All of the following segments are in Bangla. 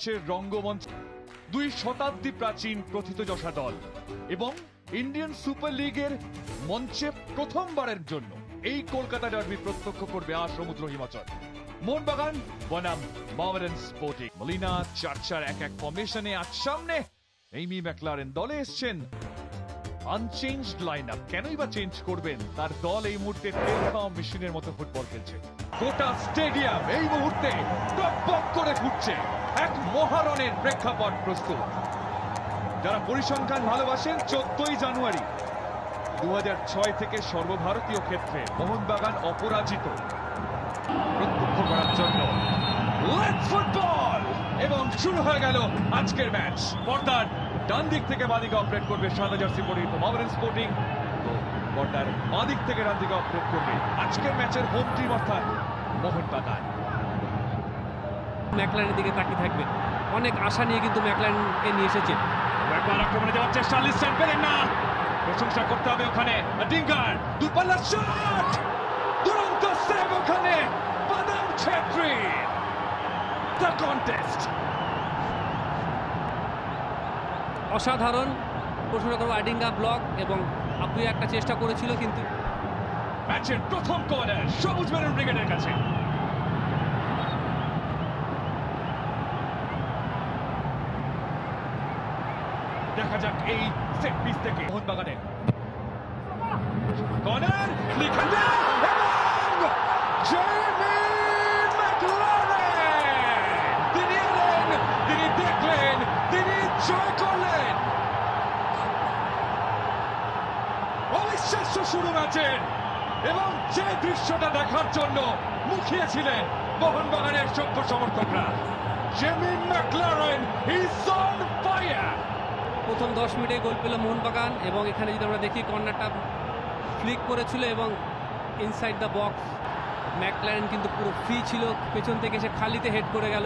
যাচ্ছে রঙ্গমঞ্চ দুই শতাব্দী প্রাচীন প্রথিতযশা দল এবং ইন্ডিয়ান সুপার লিগের মঞ্চে প্রথমবারের জন্য এই কলকাতা ডার্বি প্রত্যক্ষ করবে সমুদ্র হিমাচল। মোহনবাগান বনাম মোহামেডান স্পোর্টিং। মলিনা চার্চার এক ফর্মেশনে আজ সামনে এমি ম্যাকলারেন দলে এসছেন। আনচেঞ্জড লাইন আপ, কেনই বা চেঞ্জ করবেন? তার দল এই মুহূর্তে তেল খাওয়া মেশিনের মতো ফুটবল খেলছে। গোটা স্টেডিয়াম এই মুহূর্তে টকবক করে ফুটছে। এক মহারণের প্রেক্ষাপট প্রস্তুত। যারা পরিসংখ্যান ভালোবাসেন, 14ই জানুয়ারি 2006 থেকে সর্বভারতীয় ক্ষেত্রে মোহনবাগান অপরাজিত প্রত্যক্ষ করার জন্য লেটস ফুটবল এবং শুরু হয়ে গেল আজকের ম্যাচ। পর্দার ডান দিক থেকে বাঁ দিকে অপারেট করবে সাদা জার্সি পরিহিত মোহামেডান স্পোর্টিং, তো পর্দার বাঁ দিক থেকে ডান দিকে অপারেট করবে আজকের ম্যাচের হোম টিম অর্থাৎ মোহনবাগান। ম্যাকলারেনের দিকে তাকিয়ে থাকবে, অনেক আশা নিয়ে কিন্তু ম্যাকলারেনকে নিয়ে এসেছে। একবার আক্রমণে যাওয়ার চেষ্টা, লিস্টন পেলেন না, প্রশংসা করতে হবে ওখানে ডিঙ্গার। দূরপাল্লার শট, দুরন্ত সেভ ওখানে বাদাম ছেত্রী। দ্য কন্টেস্ট অসাধারণ প্রশংসা করবো আডিঙ্গা ব্লক এবং আপনি একটা চেষ্টা করেছিল, কিন্তু ম্যাচের প্রথম কর্নার সবুজ মেরুন ব্রিগেডের কাছে। দেখা যাক এই সেট পিস থেকে মোহনবাগানের কর্নার লিখেন এবং জেমি ম্যাকলারেন তিনি এলেন, তিনি দেখলেন, তিনি জয় করলেন। অবিশ্বাস্য শুরু ম্যাচের এবং যে দৃশ্যটা দেখার জন্য মুখিয়েছিলেন মোহনবাগানের সভ্য সমর্থকরা। Jamie McLaren is on fire. প্রথম 10 মিনিটে গোল পেল মোহনবাগান এবং এখানে যদি আমরা দেখি কর্নারটা ফ্লিক করেছিল এবং ইনসাইড দ্য বক্স ম্যাকলারেন কিন্তু পুরো ফ্রি ছিল, পেছন থেকে এসে খালিতে হেড করে গেল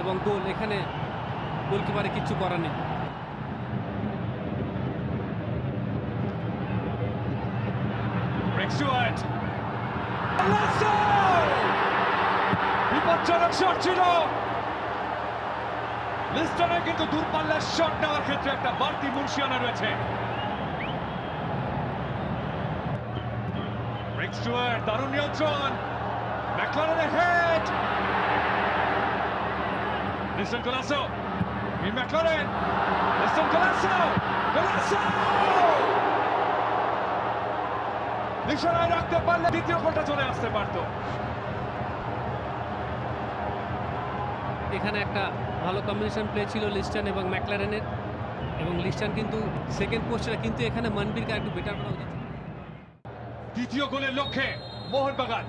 এবং গোল। এখানে গোলকিপারে কিচ্ছু করার নেই। বিপজ্জনক শট ছিল। লিস্টনের কিন্তু দূরপাল্লার শট নেওয়ার ক্ষেত্রে একটা বাড়তি মুনশিয়ানা রয়েছে। দারুণ নিয়ন্ত্রণ, ম্যাকলারেনের হেড, লিস্টন কোলাসো, ম্যাকলারেন, লিস্টন কোলাসো, কোলাসো নিশানায় রাখতে পারলে দ্বিতীয় গোলটা চলে আসতে পারত। এখানে একটা ভালো কম্বিনেশন প্লে ছিল লিস্টন এবং ম্যাকলারেনের, এবং লিস্টন কিন্তু সেকেন্ড পোস্টটা, কিন্তু এখানে মনবীরকে একটু বেটার করা উচিত। দ্বিতীয় গোলের লক্ষ্যে মোহনবাগান।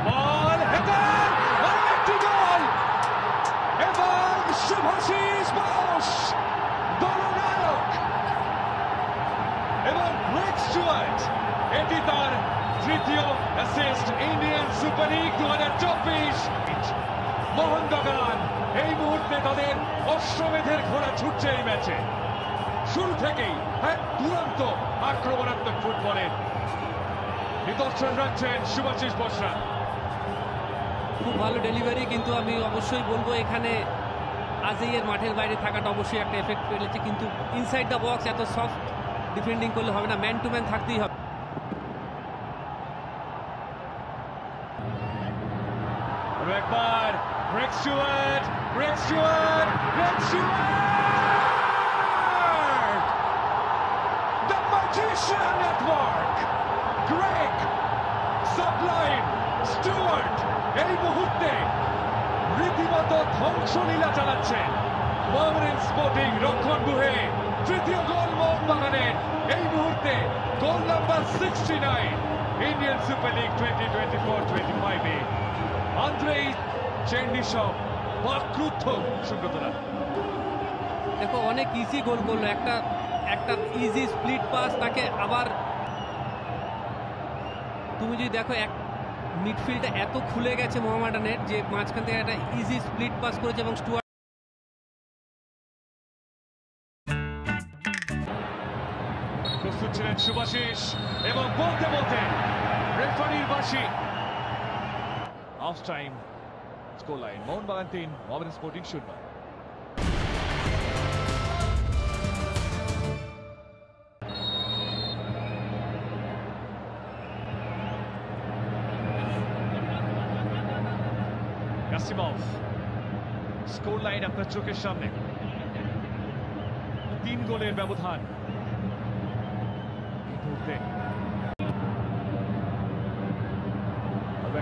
বল হেডার, আরেকটি গোল এবং শুভাশিস বোস দলনায়ক এবং গ্রেগ স্টুয়ার্ট, এটি তার তৃতীয় assist Indian Super league 2024। Mohun Bagan এই মুহূর্তে তাদের অশ্বমেধের ঘোড়া ছুটছে এই ম্যাচে। শুরু থেকেই এক দুরন্ত আক্রমণাত্মক ফুটবলের নিদর্শন রাখছেন শুভাশিস বোসরা। খুব ভালো ডেলিভারি, কিন্তু আমি অবশ্যই বলবো এখানে আজেইয়ের মাঠের বাইরে থাকাটা অবশ্যই একটা এফেক্ট ফেলেছে, কিন্তু ইনসাইড দ্য বক্স এত সফট ডিফেন্ডিং করলে হবে না, ম্যান টু ম্যান থাকতেই হবে। একবার Greg Stewart, Greg Stewart, Greg Stewart, the magician network, Greg sublime Stewart এই মুহূর্তে রীতিমতো ধ্বংসলীলা চালাচ্ছেন মোহামেডান স্পোর্টিং রক্ষণগুহে। তৃতীয় গোল মোহনবাগানের এই মুহূর্তে, goal number 69 Indian Super League 2024-25-এ আন্দ্রেই চেন্ডিসব বাক্রুদ্ধ সুব্রতরা। দেখো অনেক ইজি গোল করলো, একটা ইজি স্প্লিট পাস, তাকে আবার তুমি যদি দেখো এক মিডফিল্ডটা এত খুলে গেছে মোহামেডানের যে মাঝখান থেকে একটা ইজি স্প্লিট পাস করেছে এবং স্টুয়ার্ট প্রস্তুত ছিলেন শুভাশিস এবং বলতে বলতে রেফারির বাঁশি half time score line Mohun Bagan 3 Mohammedan Sporting 0। Kasimov, score line আপনার চোখের সামনে, 3 গোলের ব্যবধান এই মুহূর্তে।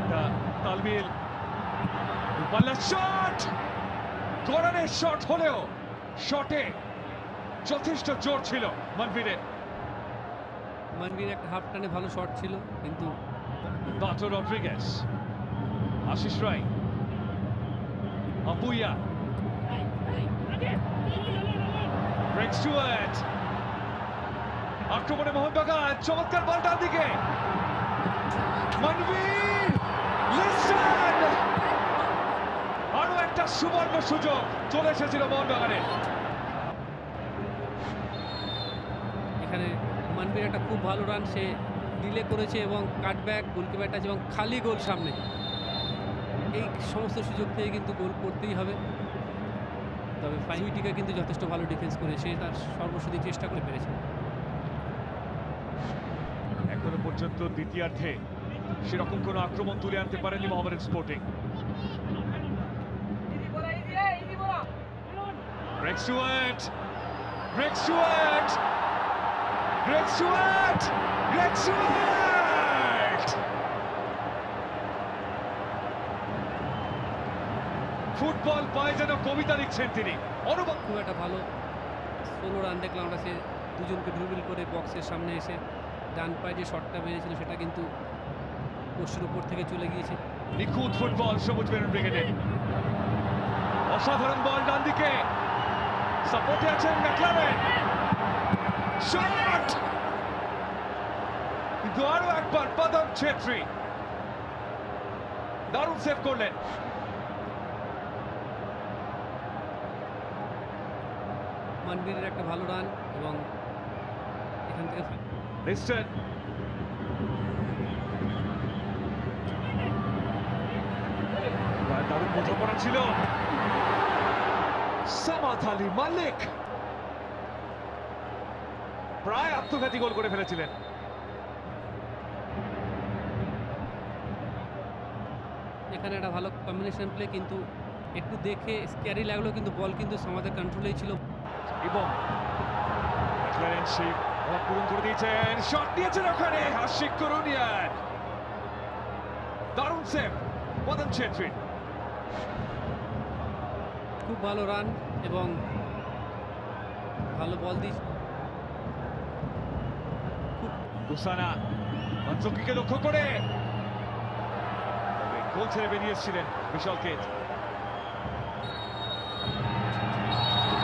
একটা তালমিল, পাল্লা শট, কর্নারের শট হলেও শটে যথেষ্ট জোর ছিল মানভীরের। মানভীর একটা হাফ টানে ভালো শট ছিল, কিন্তু বাটো রড্রিগেজ, আশিস রায়, আপুইয়া, গ্রেগ স্টুয়ার্ট, আক্রমণে মোহনবাগান, চমৎকার বল ডান দিকে, মানভীর, লিসন, আরো একটা সুবর্ণ সুযোগ চলে এসেছিল মোহনবাগানের। এখানে মানভীর একটা খুব ভালো রান সে ডিলে করেছে এবং কাটব্যাক, গোলকিপার টাচ এবং খালি গোল সামনে, এই সমস্ত সুযোগ থেকে কিন্তু গোল করতেই হবে। তবে ফাইভিটিকা কিন্তু যথেষ্ট ভালো ডিফেন্স করে সে তার সর্বশক্তি চেষ্টা করে পেরেছে। এখনো পর্যন্ত দ্বিতীয়ার্ধে সেরকম কোনো আক্রমণ তুলে আনতে পারেনি Mohammedan Sporting. Greg Stewart, Greg Stewart, Greg Stewart, Greg Stewart, football পায় যেন কবিতা লিখছেন তিনি। অনুভব খুব একটা ভালো 16 রান দেখলাম আমরা, সে দুজনকে ড্রিবল করে বক্সের সামনে এসে ডান পায়ে যে শটটা বেরিয়েছিল সেটা কিন্তু পোস্টের উপর থেকে চলে গিয়েছে। নিখুঁত ফুটবল সবুজ মেরুন ব্রিগেডের, অসাধারণ বল ডান দিকে, সাপোর্টে আছেন ম্যাকলারেন, শট, কিন্তু আরো একবার পদম ছেত্রী দারুণ সেভ করলেন। মানভীরের একটা ভালো রান এবং এখান থেকে লিস্টন, দারুণ বোঝাপড়া ছিল, সামাদ আলী মালিক প্রায় আত্মঘাতী গোল করে ফেলেছিলেন। এখানে একটা ভালো কম্বিনেশন প্লে, কিন্তু একটু দেখে স্ক্যারি লাগলো, কিন্তু বল কিন্তু আমাদের কন্ট্রোলেই ছিল। এবং ম্যাকলারেন সেই অভাব পূরণ করে দিয়েছেন, শট নিয়েছেন ওখানে আশিক করুনিয়ান, দারুণ সেভ পদম ছেত্রী। খুব ভালো রান এবং ভালো বল দিয়েছে। গুসানা মঞ্জুকিকে লক্ষ্য করে গোল ছেড়ে বেরিয়ে এসেছিলেন বিশাল কেট।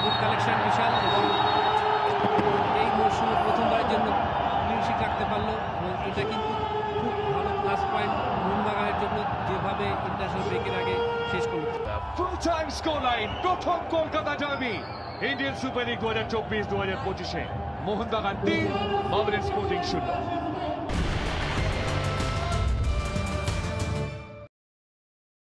গুড কালেকশন বিশাল, এবং এই মরশুমে প্রথমবারের জন্য ক্লিন শিট রাখতে পারলো, এবং এটা কিন্তু খুব ভালো প্লাস পয়েন্ট মোহনবাগানের জন্য, যেভাবে ইন্টারন্যাশনাল ব্রেকের আগে শেষ করলো। ফুল টাইম স্কোর লাইন, প্রথম Kolkata derby Indian Super League 2024-2025-এ মোহনবাগান 3 মোহামেডান স্পোর্টিং 0।